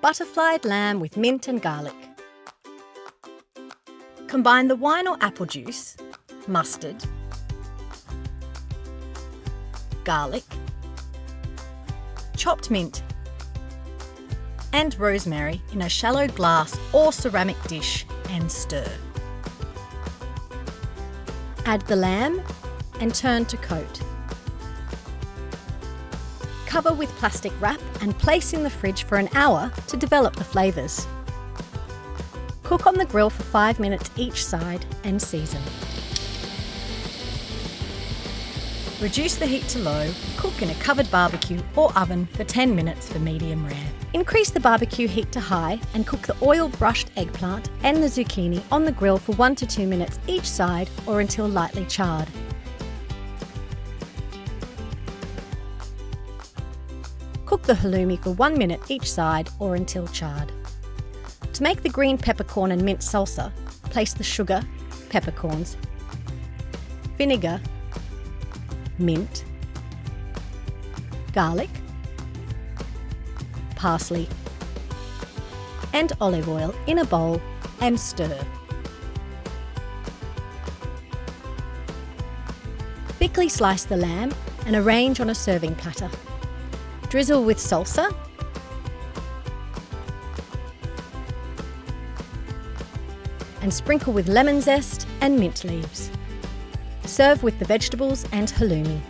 butterflied lamb with mint and garlic. Combine the wine or apple juice, mustard, garlic, chopped mint, and rosemary in a shallow glass or ceramic dish and stir. Add the lamb and turn to coat. Cover with plastic wrap and place in the fridge for an hour to develop the flavours. Cook on the grill for 5 minutes each side and season. Reduce the heat to low, cook in a covered barbecue or oven for 10 minutes for medium rare. Increase the barbecue heat to high and cook the oil-brushed eggplant and the zucchini on the grill for 1 to 2 minutes each side or until lightly charred. Cook the halloumi for 1 minute each side or until charred. To make the green peppercorn and mint salsa, place the sugar, peppercorns, vinegar, mint, garlic, parsley, and olive oil in a bowl and stir. Thickly slice the lamb and arrange on a serving platter. Drizzle with salsa, and sprinkle with lemon zest and mint leaves. Serve with the vegetables and halloumi.